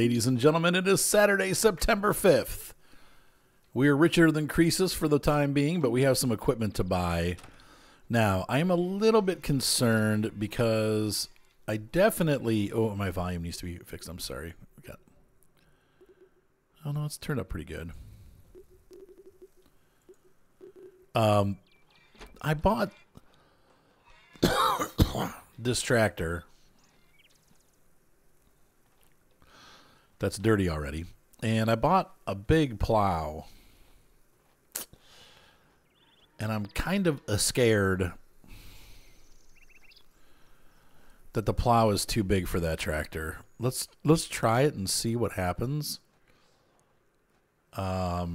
Ladies and gentlemen, it is Saturday, September 5th. We are richer than Croesus for the time being, but we have some equipment to buy. Now, I am a little bit concerned because I definitely... Oh, my volume needs to be fixed. I'm sorry. Oh, no, it's turned up pretty good. I bought this tractor that's dirty already, and I bought a big plow, and I'm kind of scared that the plow is too big for that tractor. Let's try it and see what happens. But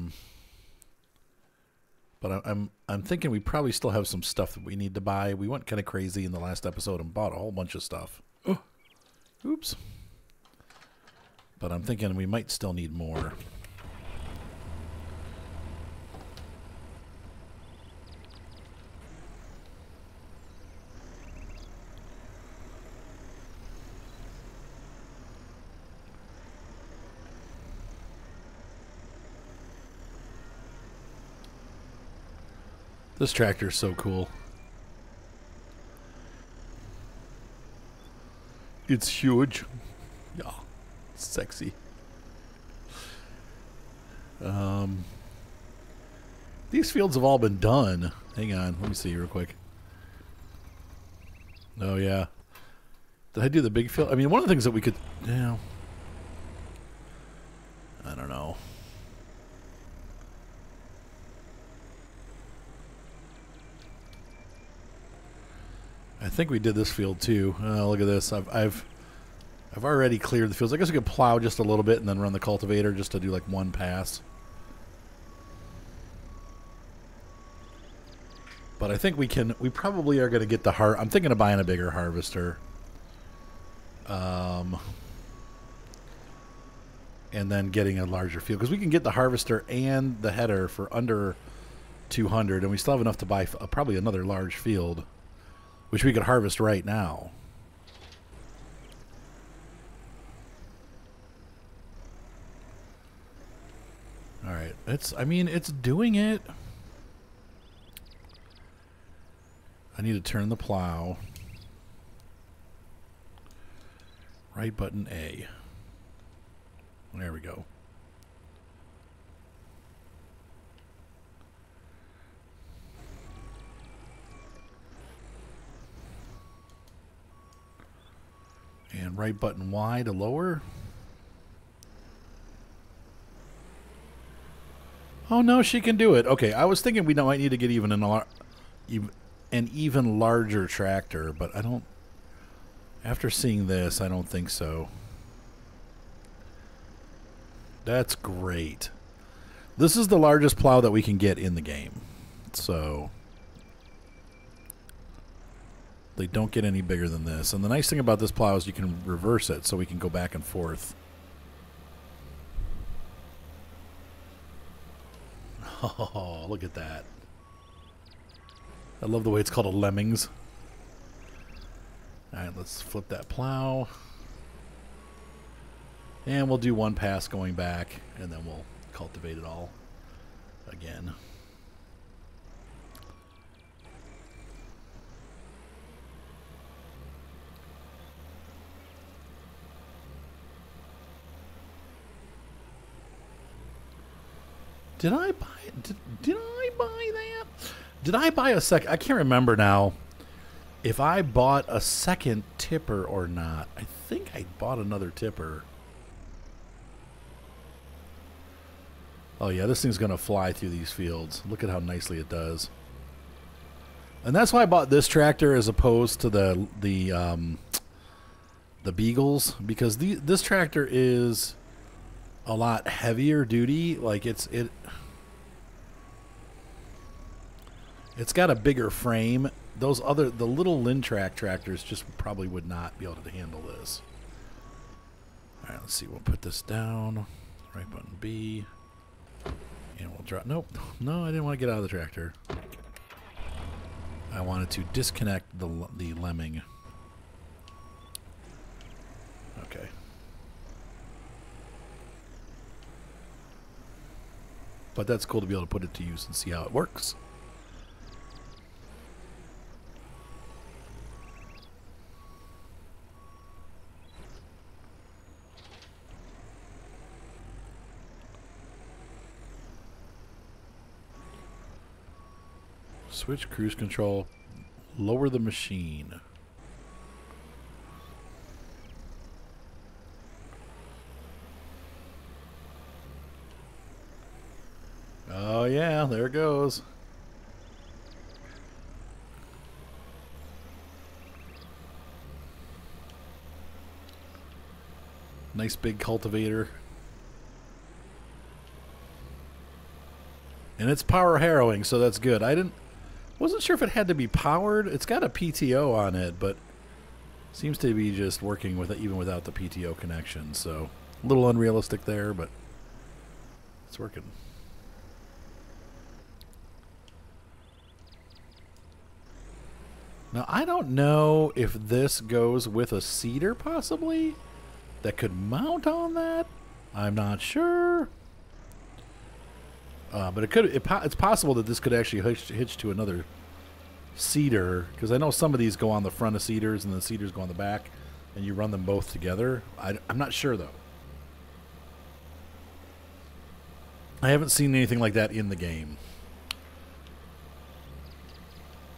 I'm thinking we probably still have some stuff that we need to buy. We went kind of crazy in the last episode and bought a whole bunch of stuff. Oh, oops. But I'm thinking we might still need more. This tractor is so cool. It's huge. Yeah, sexy. These fields have all been done. Hang on, let me see real quick. Oh yeah. Did I do the big field? I mean, one of the things that we could, you know, I don't know. I think we did this field too. Look at this. I've already cleared the fields. I guess we could plow just a little bit and then run the cultivator just to do like one pass. But I think we probably are going to get the I'm thinking of buying a bigger harvester. And then getting a larger field, because we can get the harvester and the header for under 200, and we still have enough to buy probably another large field, which we could harvest right now. All right, I mean, it's doing it. I need to turn the plow. Right button A. There we go. And right button Y to lower. Oh no, she can do it. Okay, I was thinking we might need to get even an even larger tractor, but I don't. After seeing this, I don't think so. That's great. This is the largest plow that we can get in the game, so they don't get any bigger than this. And the nice thing about this plow is you can reverse it, so we can go back and forth. Oh, look at that. I love the way it's called a lemmings. All right, let's flip that plow. And we'll do one pass going back, and then we'll cultivate it all again. Did I buy it? Did I buy that? Did I buy a second? I can't remember now if I bought a second tipper or not. I think I bought another tipper. Oh yeah, this thing's going to fly through these fields. Look at how nicely it does. And that's why I bought this tractor as opposed to the Beagles, because this tractor is a lot heavier duty. Like it's got a bigger frame. The little Lintrac tractors just probably would not be able to handle this. All right, let's see. We'll put this down. Right button B. And we'll drop. Nope. No, I didn't want to get out of the tractor. I wanted to disconnect the lemming. Okay. But that's cool to be able to put it to use and see how it works. Switch cruise control. Lower the machine. Oh yeah, there it goes. Nice big cultivator. And it's power harrowing, so that's good. Wasn't sure if it had to be powered. It's got a PTO on it, but seems to be just working with it even without the PTO connection. So a little unrealistic there, but it's working. Now, I don't know if this goes with a seeder, possibly, that could mount on that. I'm not sure. But it's possible that this could actually hitch to another seeder, because I know some of these go on the front of seeders and the seeders go on the back, and you run them both together. I'm not sure, though. I haven't seen anything like that in the game.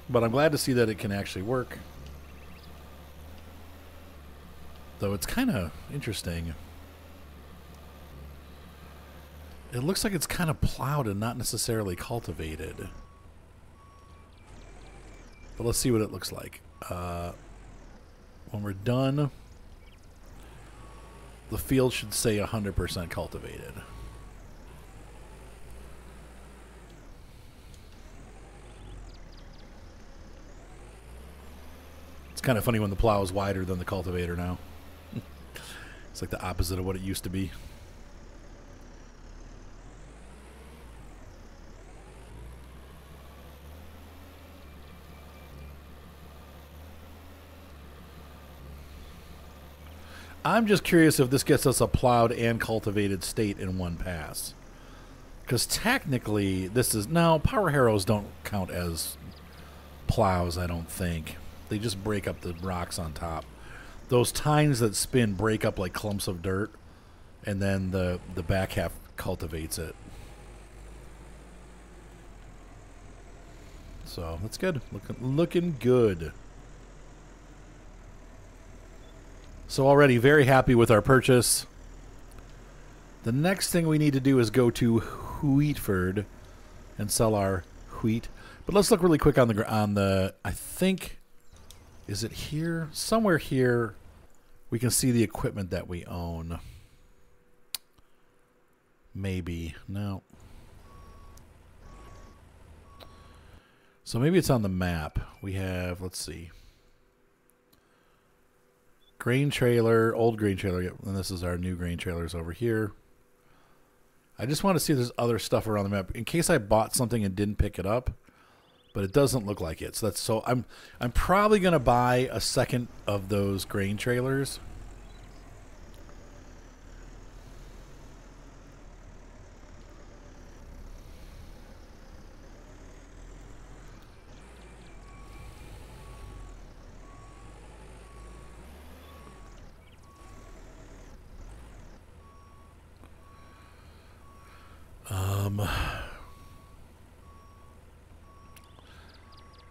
But I'm glad to see that it can actually work. Though it's kind of interesting. It looks like it's kind of plowed and not necessarily cultivated. But let's see what it looks like. When we're done, the field should say 100% cultivated. Kind of funny when the plow is wider than the cultivator now. It's like the opposite of what it used to be. I'm just curious if this gets us a plowed and cultivated state in one pass. Because technically, this is... Now, power harrows don't count as plows, I don't think. They just break up the rocks on top. Those tines that spin break up like clumps of dirt, and then the back half cultivates it. So that's good. Looking good. So already very happy with our purchase. The next thing we need to do is go to Wheatford and sell our wheat. But let's look really quick on the I think... Is it here? Somewhere here we can see the equipment that we own. Maybe. No. So maybe it's on the map. We have, let's see. Grain trailer, old grain trailer, and this is our new grain trailers over here. I just want to see if there's other stuff around the map in case I bought something and didn't pick it up. But it doesn't look like it. So I'm probably gonna buy a second of those grain trailers.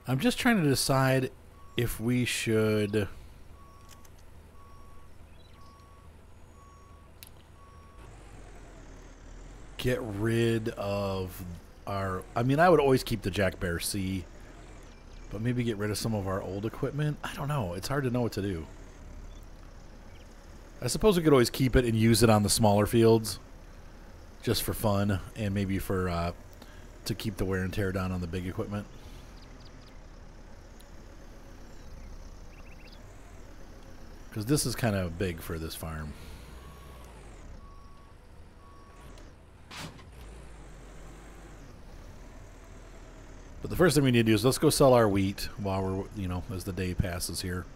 I'm just trying to decide if we should get rid of our... I mean, I would always keep the Jack Bear C, but maybe get rid of some of our old equipment. I don't know. It's hard to know what to do. I suppose we could always keep it and use it on the smaller fields just for fun and maybe for to keep the wear and tear down on the big equipment. Because this is kind of big for this farm. But the first thing we need to do is let's go sell our wheat while we're, you know, as the day passes here.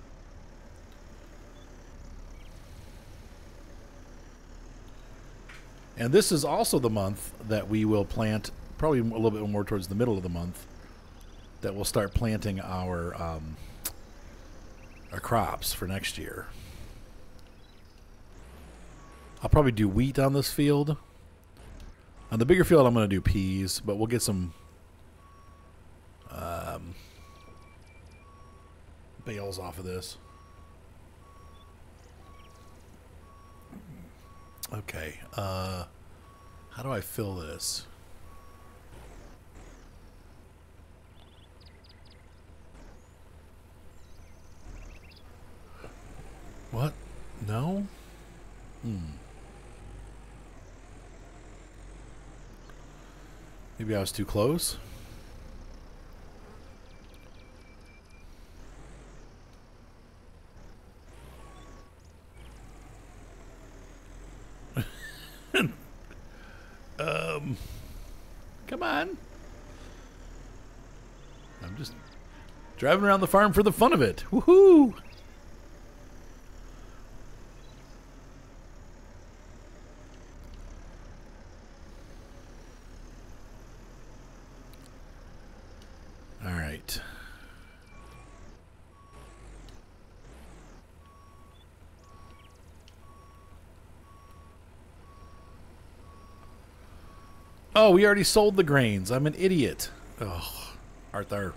And this is also the month that we will plant, probably a little bit more towards the middle of the month, that we'll start planting our crops for next year. I'll probably do wheat on this field. On the bigger field, I'm going to do peas, but we'll get some bales off of this. Okay. How do I fill this? What? No? Maybe I was too close. Come on. I'm just driving around the farm for the fun of it. Woohoo! All right. Oh, we already sold the grains. I'm an idiot. Oh, Arthur.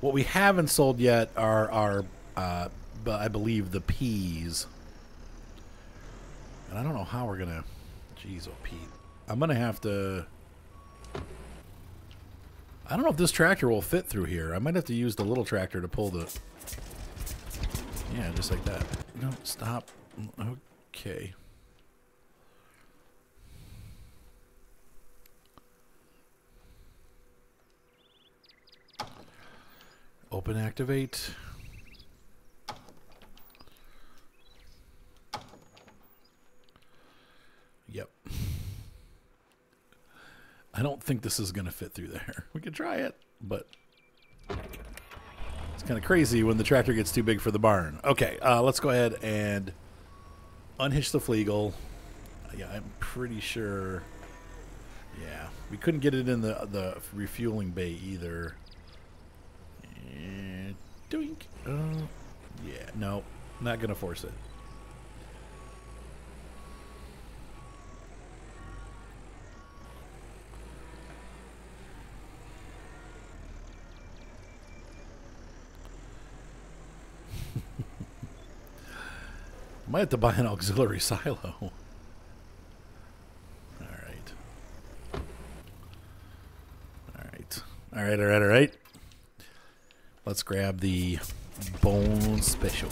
What we haven't sold yet are our, I believe, the peas. And I don't know how we're going to... Jeez, oh, Pete. I'm going to have to... I don't know if this tractor will fit through here. I might have to use the little tractor to pull the... Yeah, just like that. No, stop. Okay. Open activate. Yep. I don't think this is going to fit through there. We could try it, but it's kind of crazy when the tractor gets too big for the barn. Okay, let's go ahead and unhitch the Fleagle. Yeah, I'm pretty sure. Yeah, we couldn't get it in the refueling bay either. And doink. Yeah, no, not gonna force it. Might have to buy an auxiliary silo. All right. All right. All right. All right. All right. Let's grab the bone special.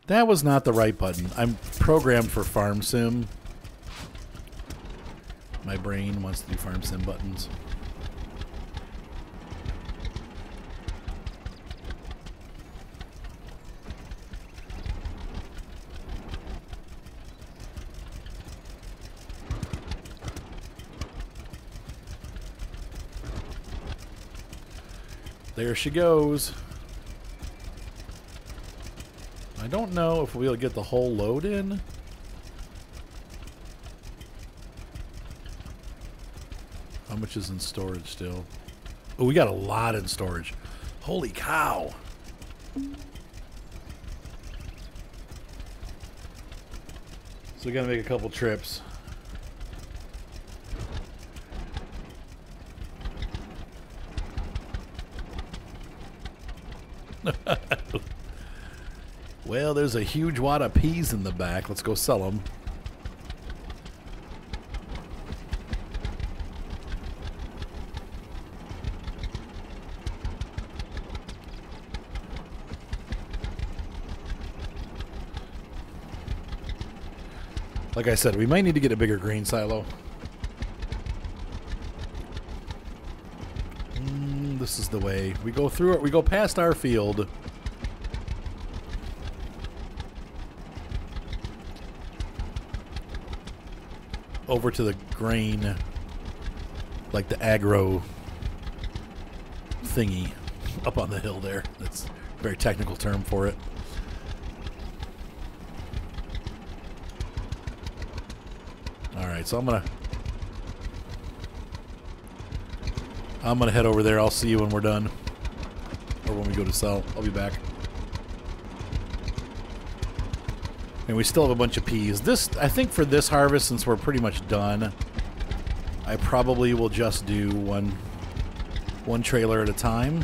That was not the right button. I'm programmed for Farm Sim. My brain wants to do Farm Sim buttons. There she goes. I don't know if we'll get the whole load in. How much is in storage still? Oh, we got a lot in storage. Holy cow. So we gotta make a couple trips. Well, there's a huge wad of peas in the back. Let's go sell them. Like I said, we might need to get a bigger grain silo. This is the way. We go through it. We go past our field. over to the grain, like the aggro thingy up on the hill there. That's a very technical term for it. All right, so I'm gonna head over there. I'll see you when we're done, or when we go to sell. I'll be back. And we still have a bunch of peas. This, I think, for this harvest, since we're pretty much done, I probably will just do one trailer at a time,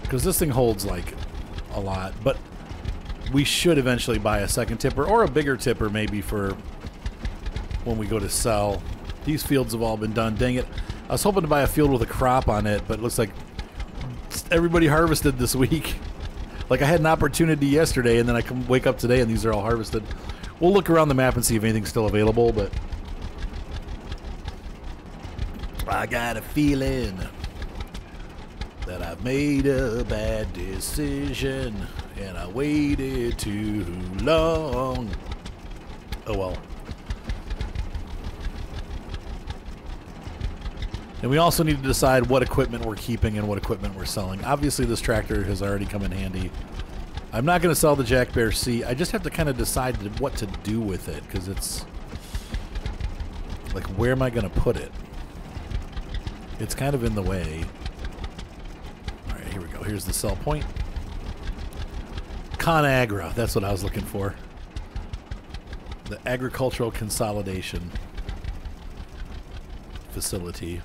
because this thing holds like a lot. But we should eventually buy a second tipper, or a bigger tipper maybe, for when we go to sell. These fields have all been done. Dang it. I was hoping to buy a field with a crop on it, but it looks like everybody harvested this week. Like, I had an opportunity yesterday, and then I come wake up today, and these are all harvested. We'll look around the map and see if anything's still available, but I got a feeling that I've made a bad decision, and I waited too long. Oh, well. And we also need to decide what equipment we're keeping and what equipment we're selling. Obviously, this tractor has already come in handy. I'm not going to sell the Jack Bear C. I just have to kind of decide what to do with it, because it's like, where am I going to put it? It's kind of in the way. All right, here we go. Here's the sell point. ConAgra. That's what I was looking for. The Agricultural Consolidation Facility.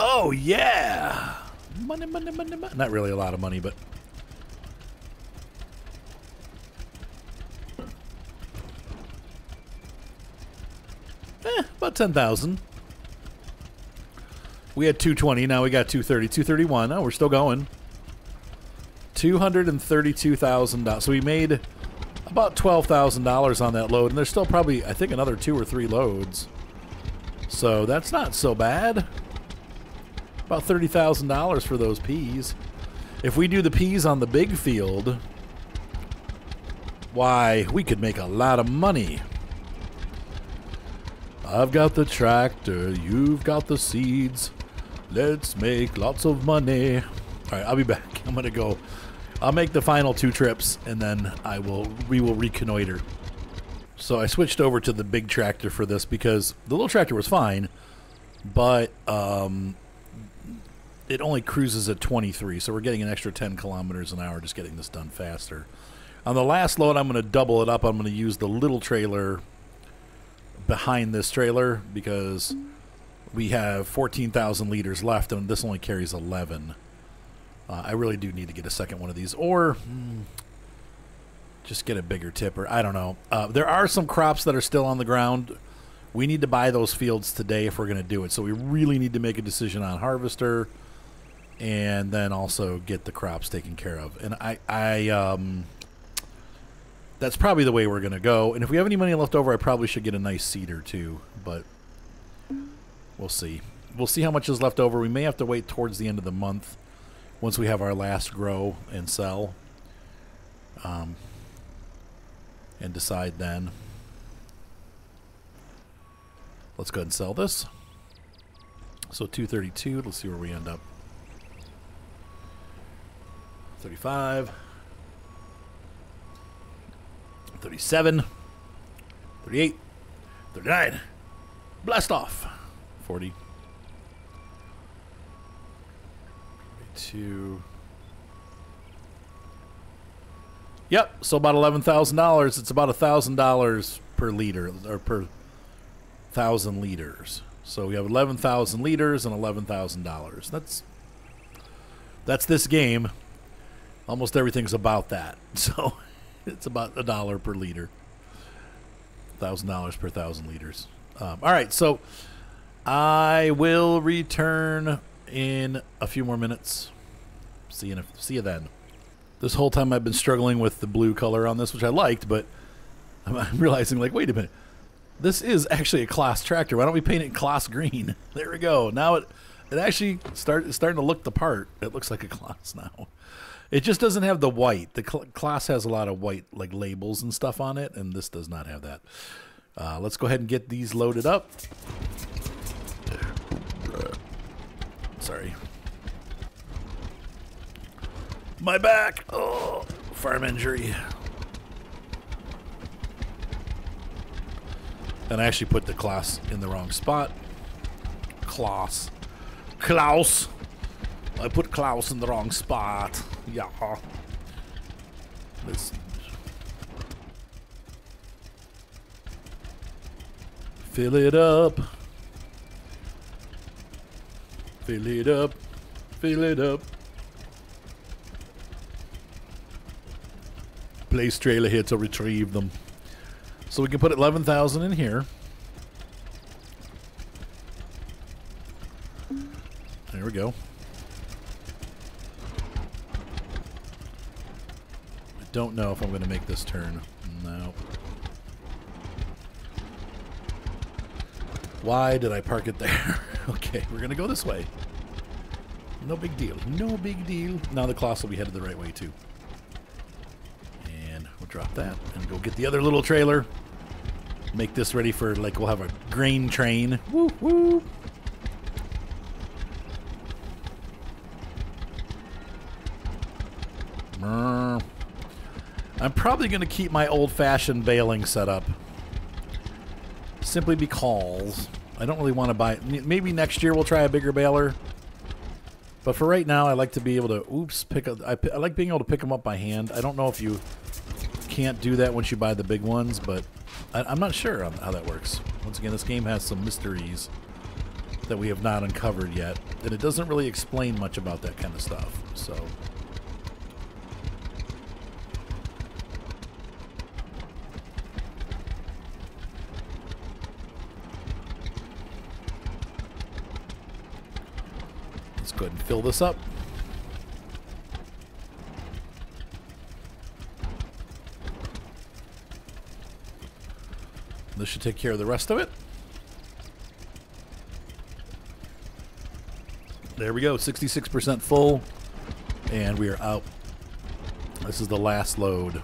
Oh, yeah! Money, money, money, money. Not really a lot of money, but... about 10,000. We had 220, now we got 230, 231. Oh, we're still going. $232,000. So we made about $12,000 on that load, and there's still probably, I think, another 2 or 3 loads. So that's not so bad. About $30,000 for those peas. If we do the peas on the big field, why, we could make a lot of money. I've got the tractor, you've got the seeds. Let's make lots of money. All right, I'll be back. I'm gonna go. I'll make the final 2 trips, and then we will reconnoiter. So I switched over to the big tractor for this, because the little tractor was fine, but it only cruises at 23, so we're getting an extra 10 kilometers an hour just getting this done faster. On the last load, I'm going to double it up. I'm going to use the little trailer behind this trailer, because we have 14,000 liters left, and this only carries 11. I really do need to get a second one of these, or just get a bigger tipper. I don't know. There are some crops that are still on the ground. We need to buy those fields today if we're going to do it. So we really need to make a decision on harvester, and then also get the crops taken care of. And that's probably the way we're going to go. And if we have any money left over, I probably should get a nice seeder too. But we'll see. We'll see how much is left over. We may have to wait towards the end of the month, once we have our last grow and sell, and decide then. Let's go ahead and sell this. So 232, let's see where we end up. 35, 37, 38, 39, blast off. 40. 42. Yep, so about $11,000. It's about $1,000 per liter, or per 1,000 liters. So we have 11,000 liters and $11,000. That's this game. Almost everything's about that. So it's about $1 per liter. $1,000 per 1,000 liters. All right, so I will return in a few more minutes. See you then. This whole time I've been struggling with the blue color on this, which I liked, but I'm realizing, like, wait a minute. This is actually a Claas tractor. Why don't we paint it Claas green? There we go. Now it actually starting to look the part. It looks like a Claas now. It just doesn't have the white. The class has a lot of white like labels and stuff on it, and this does not have that. Let's go ahead and get these loaded up. Sorry. My back. Oh, farm injury. And I actually put the class in the wrong spot. Klaus. I put Klaus in the wrong spot. Yeah. Let's fill it up. Fill it up. Fill it up. Place trailer here to retrieve them. So we can put 11,000 in here. There we go. I don't know if I'm going to make this turn. No. Why did I park it there? Okay, we're going to go this way. No big deal. No big deal. Now the class will be headed the right way, too. And we'll drop that and go get the other little trailer. Make this ready for, like, we'll have a grain train. Woo, woo. I'm probably going to keep my old-fashioned baling setup. Simply because I don't really want to buy... Maybe next year we'll try a bigger baler. But for right now, I like to be able to... pick up. I like being able to pick them up by hand. I don't know if you can't do that once you buy the big ones, but I'm not sure on how that works. Once again, this game has some mysteries that we have not uncovered yet. And it doesn't really explain much about that kind of stuff. So... go ahead and fill this up. This should take care of the rest of it. There we go, 66% full, and we are out. This is the last load.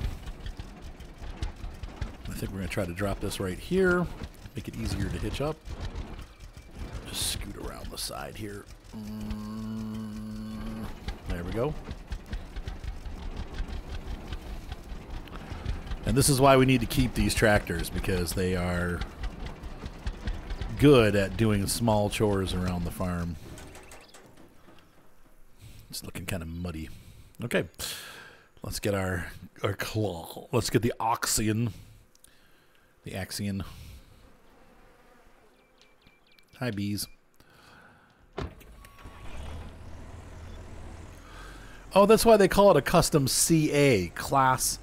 I think we're going to try to drop this right here, make it easier to hitch up. Just scoot around the side here. There we go. And this is why we need to keep these tractors, because they are good at doing small chores around the farm. It's looking kind of muddy. Okay. Let's get our claw. Let's get the Axion. The Axion. Hi, bees. Oh, that's why they call it a custom CA class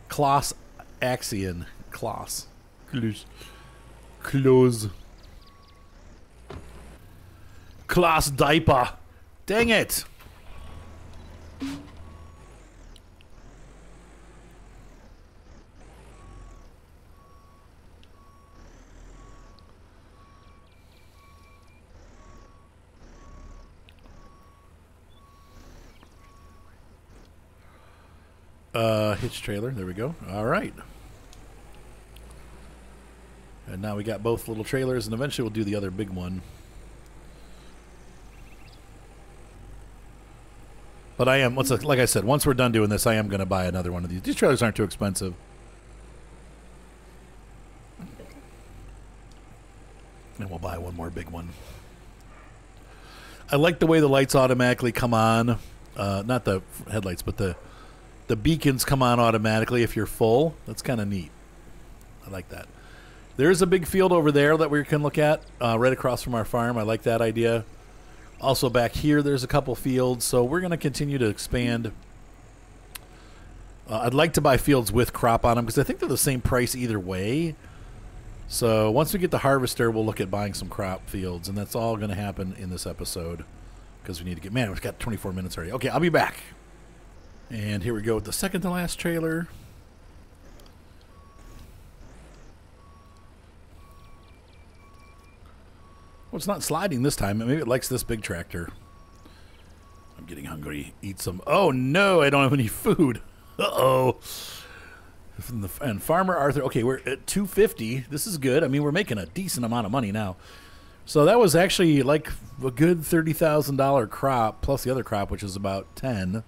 Axion class. Close. Class diaper. Dang it. Hitch trailer. There we go. All right. And now we got both little trailers, and eventually we'll do the other big one. But I am, like I said, once we're done doing this, I am going to buy another one of these. These trailers aren't too expensive. And we'll buy one more big one. I like the way the lights automatically come on. Not the headlights, but the beacons come on automatically if you're full. That's kind of neat. I like that. There's a big field over there that we can look at right across from our farm. I like that idea. Also back here, there's a couple fields. So we're going to continue to expand. I'd like to buy fields with crop on them because I think they're the same price either way. So once we get the harvester, we'll look at buying some crop fields. And that's all going to happen in this episode because we need to get... Man, we've got 24 minutes already. Okay, I'll be back. And here we go with the second to last trailer. Well, it's not sliding this time. Maybe it likes this big tractor. I'm getting hungry. Eat some. Oh, no, I don't have any food. Uh-oh. And Farmer Arthur. Okay, we're at 250. This is good. I mean, we're making a decent amount of money now. So that was actually like a good $30,000 crop plus the other crop, which is about 10.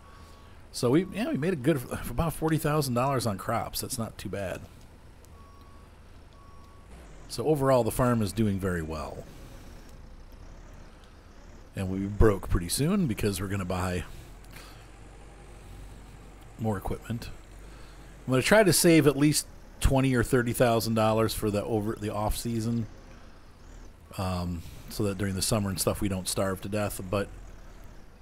So we made a good about $40,000 on crops. That's not too bad. So overall, the farm is doing very well. And we'll be broke pretty soon because we're going to buy more equipment. I'm going to try to save at least $20,000 or $30,000 for the off season, so that during the summer and stuff we don't starve to death. But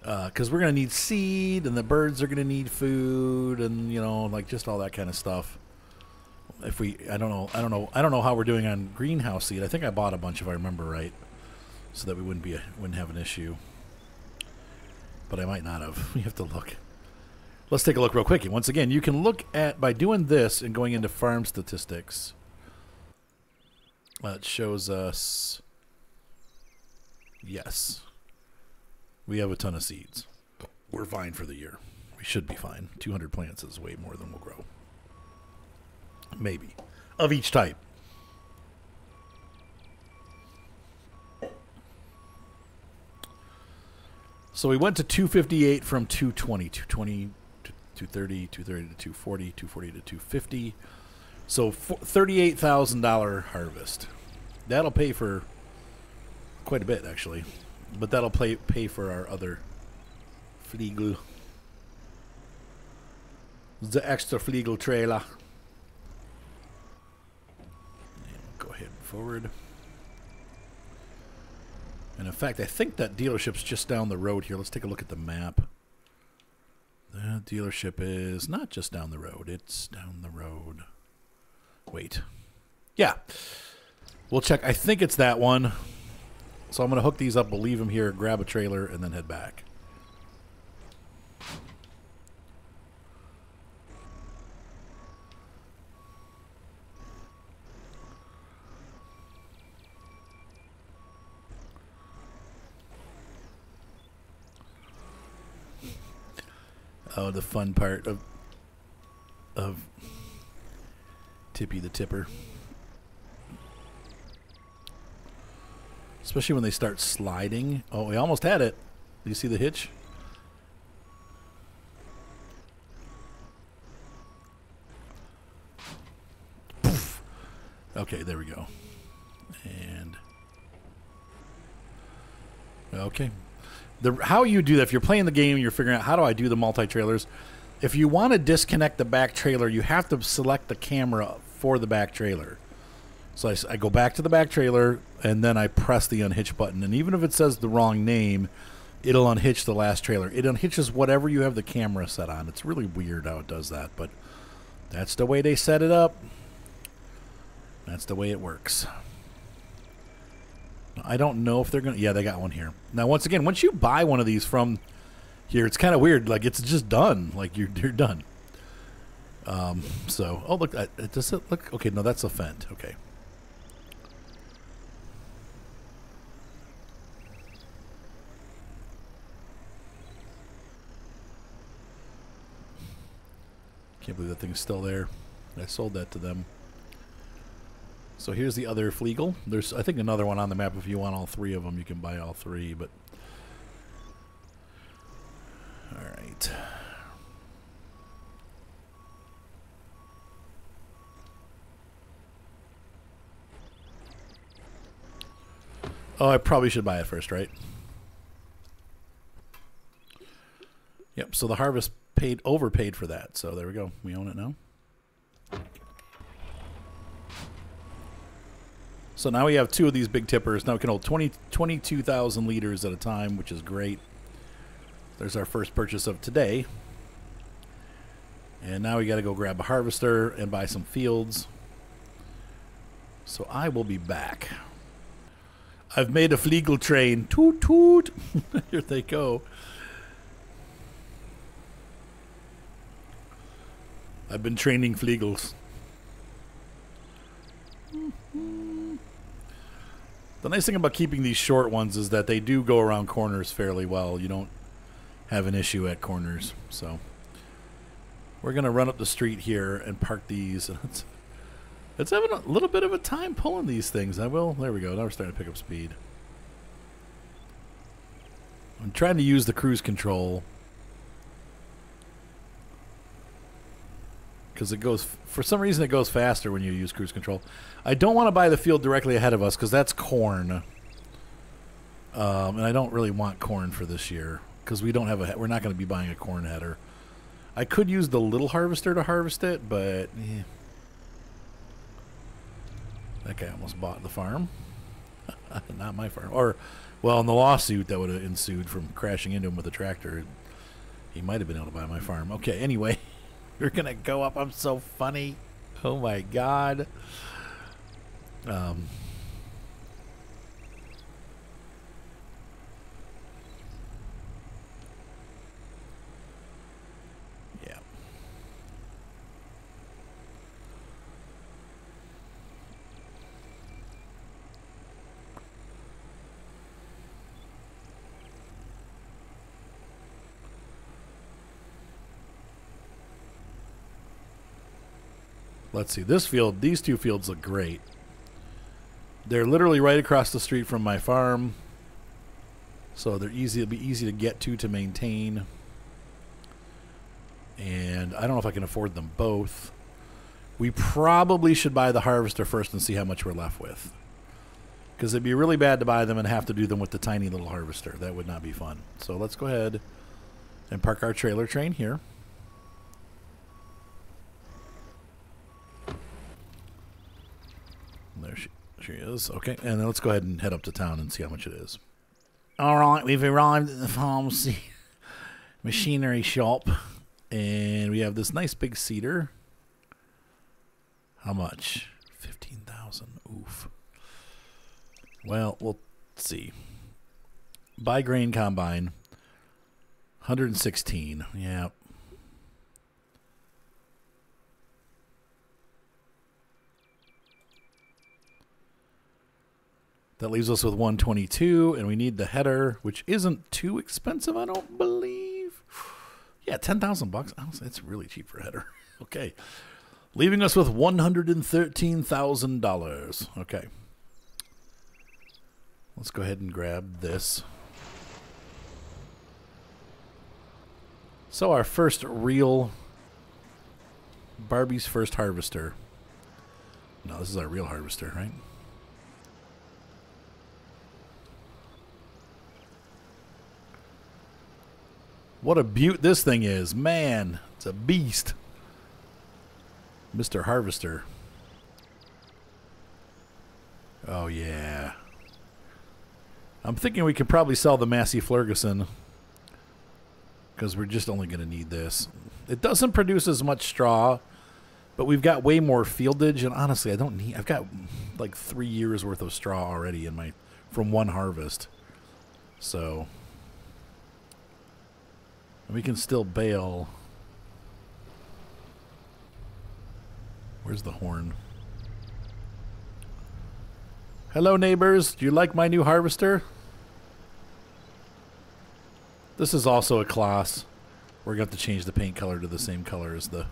because we're going to need seed, and the birds are going to need food, and like just all that kind of stuff. I don't know how we're doing on greenhouse seed. I think I bought a bunch if I remember right, so that we wouldn't have an issue. But I might not have. We have to look. Let's take a look real quick. And once again, you can look at, by doing this and going into farm statistics, it shows us, yes, we have a ton of seeds. We're fine for the year. We should be fine. 200 plants is way more than we'll grow. Maybe. Of each type. So we went to 258 from 220. 220 to 230, 230 to 240, 240 to 250. So $38,000 harvest. That'll pay for quite a bit, actually. But that'll pay for our other Fliegel. The extra Fliegel trailer. And go ahead and forward. And in fact, I think that dealership's just down the road here. Let's take a look at the map. The dealership is not just down the road. It's down the road. Wait. Yeah. We'll check. I think it's that one. So I'm going to hook these up. We'll leave them here, grab a trailer, and then head back. Oh, the fun part of Tippy the Tipper. Especially when they start sliding. Oh, we almost had it. Do you see the hitch? Poof. Okay, there we go. And okay. How you do that, if you're playing the game and you're figuring out how do I do the multi-trailers, if you want to disconnect the back trailer, you have to select the camera for the back trailer. So I go back to the back trailer, and then I press the unhitch button. And even if it says the wrong name, it'll unhitch the last trailer. It unhitches whatever you have the camera set on. It's really weird how it does that, but that's the way they set it up. That's the way it works. I don't know if they're going to... Yeah, they got one here. Now, once again, once you buy one of these from here, it's kind of weird. Like, it's just done. Like, you're done. So, oh, look. Does it look... Okay, no, that's a Fendt. Okay. Can't believe that thing's still there. I sold that to them. So here's the other Fliegel. There's, I think, another one on the map. If you want all three of them, you can buy all three. But all right. Oh, I probably should buy it first, right? Yep. So the harvest overpaid for that. So there we go. We own it now. So now we have two of these big tippers. Now we can hold 22,000 liters at a time, which is great. There's our first purchase of today. And now we got to go grab a harvester and buy some fields. So I will be back. I've made a Fliegel train. Toot toot. Here they go. I've been training Fliegels. The nice thing about keeping these short ones is that they do go around corners fairly well. You don't have an issue at corners. So we're going to run up the street here and park these. It's having a little bit of a time pulling these things. There we go. Now we're starting to pick up speed. I'm trying to use the cruise control because it goes, for some reason it goes faster when you use cruise control. I don't want to buy the field directly ahead of us because that's corn. And I don't really want corn for this year because we're not going to be buying a corn header. I could use the little harvester to harvest it, but that guy almost bought the farm. Not my farm. Or, well, in the lawsuit that would have ensued from crashing into him with a tractor, he might have been able to buy my farm. Okay, anyway, we're going to go up. I'm so funny. Oh, my God. Yeah. Let's see. This field, these two fields look great. They're literally right across the street from my farm. So they're easy. It'll be easy to get to maintain. And I don't know if I can afford them both. We probably should buy the harvester first and see how much we're left with. Because it'd be really bad to buy them and have to do them with the tiny little harvester. That would not be fun. So let's go ahead and park our trailer train here. There she is. Okay, and then let's go ahead and head up to town and see how much it is. All right, we've arrived at the pharmacy machinery shop, and we have this nice big seeder. How much? 15,000. Oof. Well, we'll see. Buy grain combine. 116. Yeah. That leaves us with 122, and we need the header, which isn't too expensive, I don't believe. Yeah, $10,000. Honestly, it's really cheap for a header. Okay. Leaving us with $113,000. Okay. Let's go ahead and grab this. So our first real Barbie's first harvester. No, this is our real harvester, right? What a beaut this thing is. Man, it's a beast. Mr. Harvester. Oh, yeah. I'm thinking we could probably sell the Massey Ferguson because we're just only going to need this. It doesn't produce as much straw, but we've got way more fieldage, and honestly, I've got like 3 years worth of straw already in from one harvest. So we can still bale. Where's the horn? Hello, neighbors. Do you like my new harvester? This is also a class. We're going to have to change the paint color to the same color as the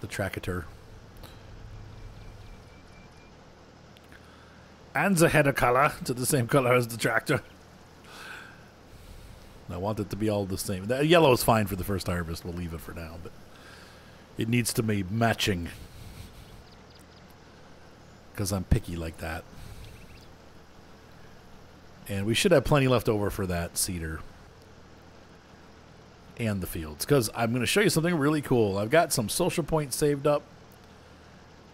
tractor. And the header color to the same color as the tractor. I want it to be all the same. The yellow is fine for the first harvest. We'll leave it for now, but it needs to be matching because I'm picky like that. And we should have plenty left over for that cedar and the fields, because I'm going to show you something really cool. I've got some social points saved up,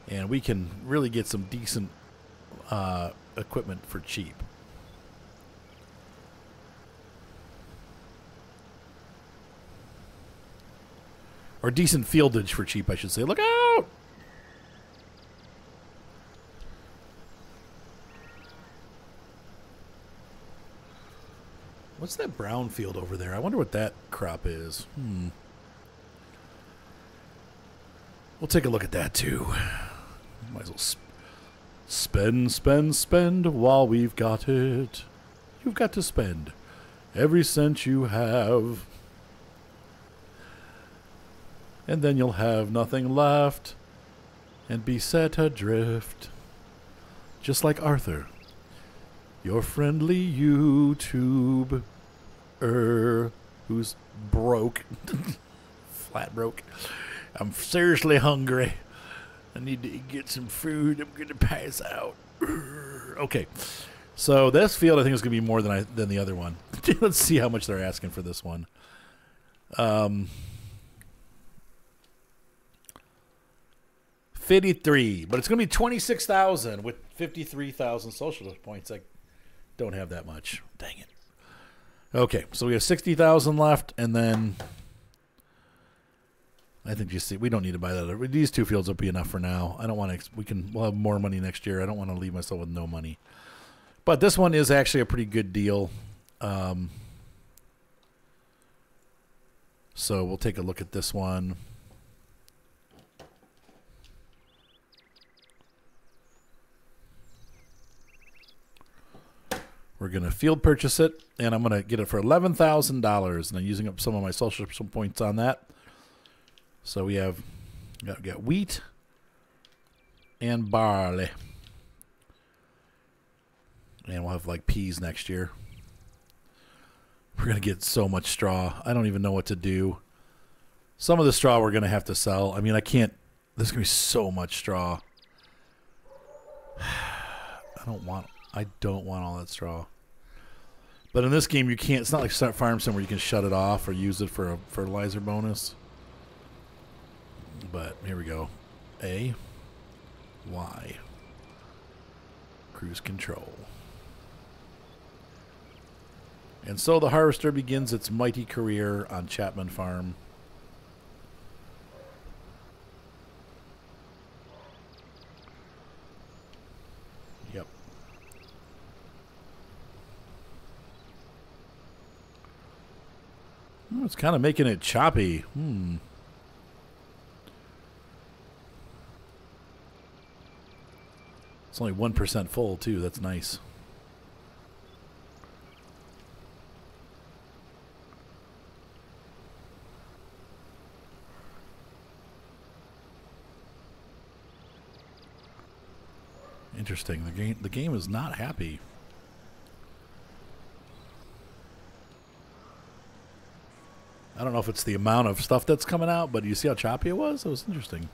and we can really get some decent equipment for cheap. Or decent fieldage for cheap, I should say. Look out! What's that brown field over there? I wonder what that crop is. We'll take a look at that, too. Might as well spend while we've got it. You've got to spend. every cent you have. And then you'll have nothing left and be set adrift. Just like Arthur, your friendly YouTuber who's broke. Flat broke. I'm seriously hungry. I need to get some food. I'm going to pass out. Okay. So this field I think is going to be more than the other one. Let's see how much they're asking for this one. 53, but it's going to be 26,000 with 53,000 social points. I don't have that much. Dang it. Okay, so we have 60,000 left, and then I think you see we don't need to buy that. These two fields will be enough for now. I don't want to. We'll have more money next year. I don't want to leave myself with no money. But this one is actually a pretty good deal. So we'll take a look at this one. We're going to field purchase it, and I'm going to get it for $11,000, and I'm using up some of my social points on that. So we have got wheat and barley. And we'll have like peas next year. We're going to get so much straw. I don't even know what to do. Some of the straw we're going to have to sell. I mean, I can't. There's going to be so much straw. I don't want all that straw. But in this game, you can't. It's not like Start Farm Sim where you can shut it off or use it for a fertilizer bonus. But here we go. A, Y, cruise control. And so the harvester begins its mighty career on Chapman Farm. Yep. Oh, it's kind of making it choppy. It's only 1% full, too. That's nice. Interesting. The game is not happy. I don't know if it's the amount of stuff that's coming out, but you see how choppy it was? It was interesting.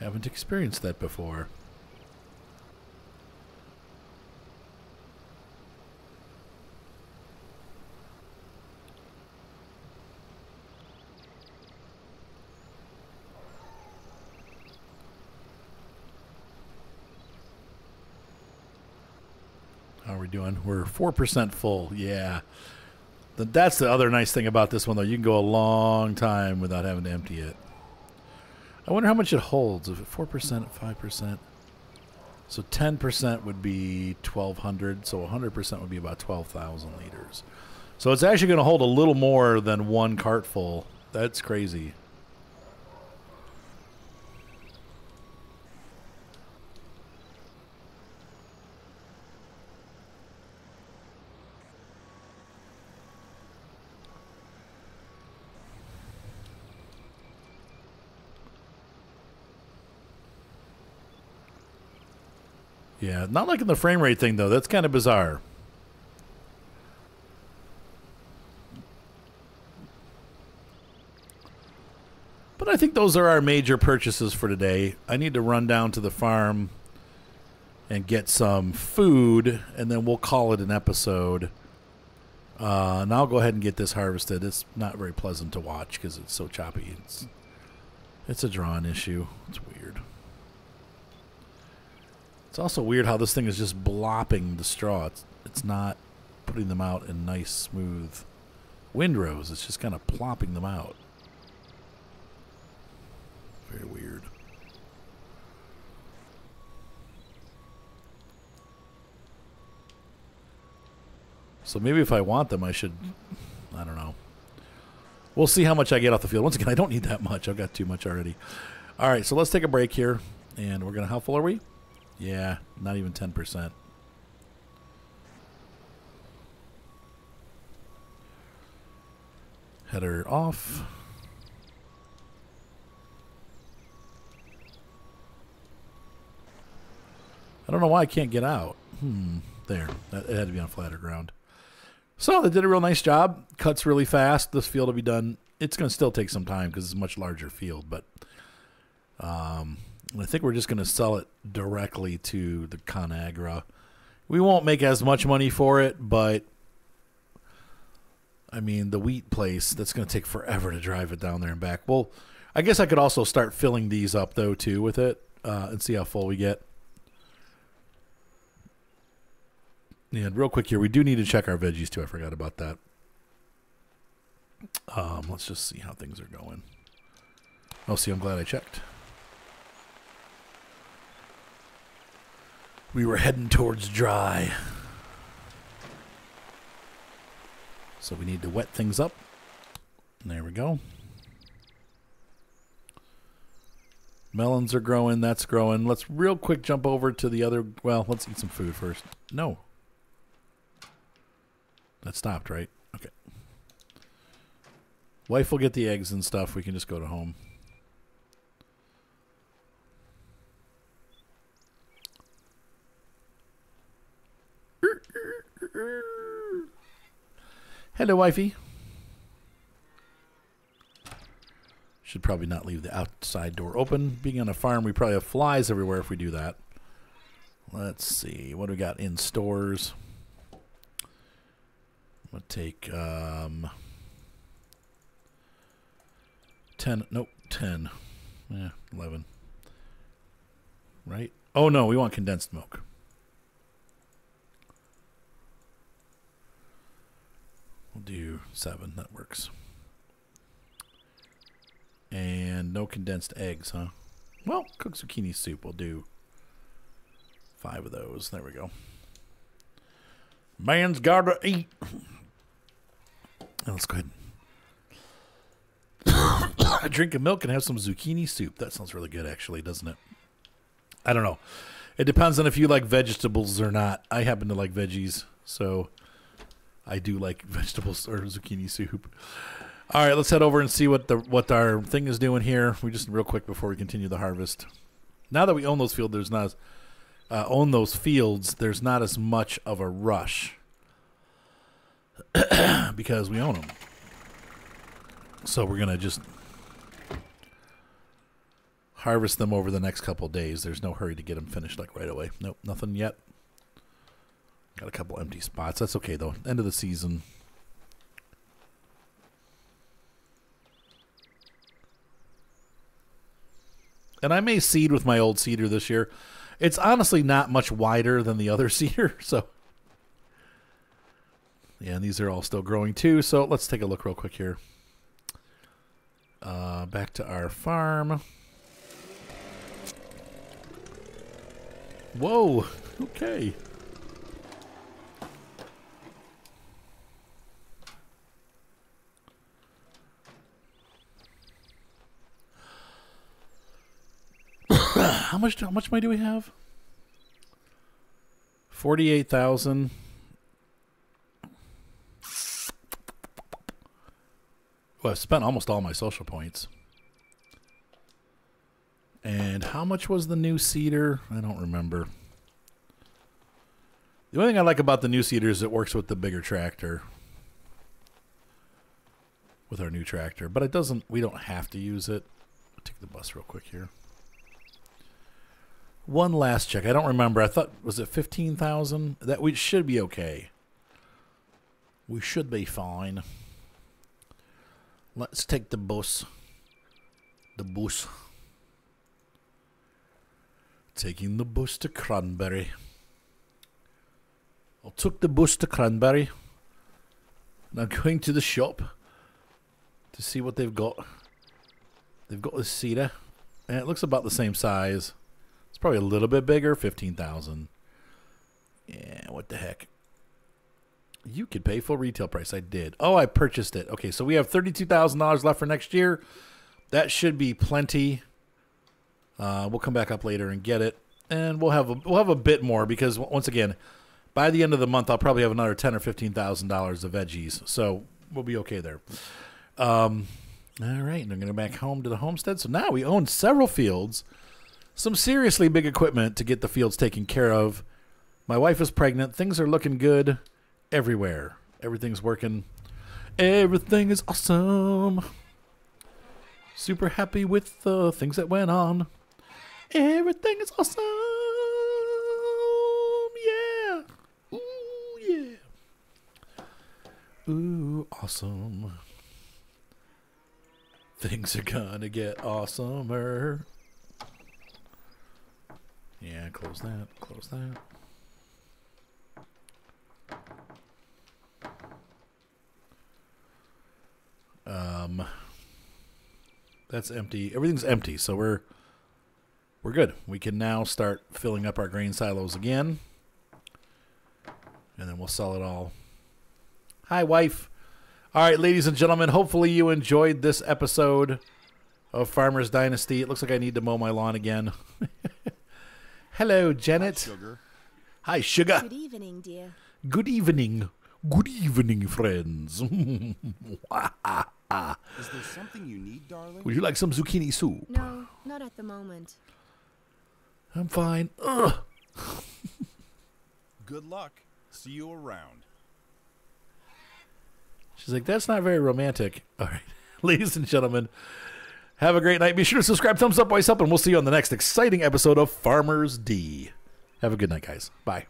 Haven't experienced that before. How are we doing? We're 4% full. Yeah. That's the other nice thing about this one, though. You can go a long time without having to empty it. I wonder how much it holds. If it 4%, 5%. So 10% would be 1,200. So 100% would be about 12,000 liters. So it's actually going to hold a little more than one cart full. That's crazy. Yeah, not liking the frame rate thing, though. That's kind of bizarre. But I think those are our major purchases for today. I need to run down to the farm and get some food, and then we'll call it an episode. And I'll go ahead and get this harvested. It's not very pleasant to watch because it's so choppy. It's a drawn issue. It's weird. It's also weird how this thing is just blopping the straw. It's not putting them out in nice, smooth windrows. It's just kind of plopping them out. Very weird. So maybe if I want them, I should, I don't know. We'll see how much I get off the field. Once again, I don't need that much. I've got too much already. All right, so let's take a break here. And we're going to, how full are we? Yeah, not even 10%. Header off. I don't know why I can't get out. There. It had to be on flatter ground. So they did a real nice job. Cuts really fast. This field will be done. It's going to still take some time because it's a much larger field. But I think we're just going to sell it directly to the ConAgra. We won't make as much money for it, but I mean, the wheat place, that's going to take forever to drive it down there and back. Well, I guess I could also start filling these up, though, too, with it and see how full we get. And real quick here, we do need to check our veggies, too. I forgot about that. Let's just see how things are going. Oh, see, I'm glad I checked. We were heading towards dry. So we need to wet things up. There we go. Melons are growing. That's growing. Let's real quick jump over to the other. Well, let's eat some food first. No. That stopped, right? Okay. Wife will get the eggs and stuff. We can just go to home. Hello, wifey. Should probably not leave the outside door open. Being on a farm, we probably have flies everywhere if we do that. Let's see. What do we got in stores? I'm going to take 10. Nope, 10. Yeah, 11. Right? Oh, no, we want condensed milk. We'll do 7. That works. And no condensed eggs, huh? Well, cooked zucchini soup. We'll do 5 of those. There we go. Man's gotta eat. Now let's go ahead. Drink of milk and have some zucchini soup. That sounds really good, actually, doesn't it? I don't know. It depends on if you like vegetables or not. I happen to like veggies, so I do like vegetables or zucchini soup. All right, let's head over and see what our thing is doing here. We just real quick before we continue the harvest. Now that we own those fields, there's not there's not as much of a rush because we own them. So we're gonna just harvest them over the next couple days. There's no hurry to get them finished like right away. Nope, nothing yet. Got a couple empty spots. That's okay though. End of the season. And I may seed with my old seeder this year. It's honestly not much wider than the other seeder. So, yeah, and these are all still growing too. So let's take a look real quick here. Back to our farm. Whoa. Okay. How much money do we have? 48,000. Well, I've spent almost all my social points. And how much was the new seeder? I don't remember. The only thing I like about the new seeder is it works with the bigger tractor. With our new tractor. But it doesn't, we don't have to use it. I'll take the bus real quick here. One last check. I don't remember. I thought, was it 15,000? That we should be okay. We should be fine. Let's take the bus. The bus. Taking the bus to Cranberry. I took the bus to Cranberry. Now going to the shop to see what they've got. They've got this cedar. And it looks about the same size. It's probably a little bit bigger, 15,000. Yeah, what the heck? You could pay full retail price. I did. Oh, I purchased it. Okay, so we have $32,000 left for next year. That should be plenty. We'll come back up later and get it. and we'll have a bit more because once again, by the end of the month, I'll probably have another $10,000 or $15,000 of veggies, so we'll be okay there. All right, and I'm going to go back home to the homestead. So now we own several fields, some seriously big equipment to get the fields taken care of. My wife is pregnant. Things are looking good everywhere. Everything's working. Everything is awesome. Super happy with the things that went on. Everything is awesome. Yeah. Ooh, yeah. Ooh, awesome. Things are gonna get awesomer. Yeah, close that. Close that. That's empty. Everything's empty, so we're good. We can now start filling up our grain silos again. And then we'll sell it all. Hi, wife. All right, ladies and gentlemen, hopefully you enjoyed this episode of Farmer's Dynasty. It looks like I need to mow my lawn again. Hello, Janet. Hi, Sugar. Hi, Sugar. Good evening, dear. Good evening. Good evening, friends. Is there something you need, darling? Would you like some zucchini soup? No, not at the moment. I'm fine. Ugh. Good luck. See you around. She's like, that's not very romantic. All right. Ladies and gentlemen, have a great night. Be sure to subscribe, thumbs up, voice up, and we'll see you on the next exciting episode of Farmer's D. Have a good night, guys. Bye.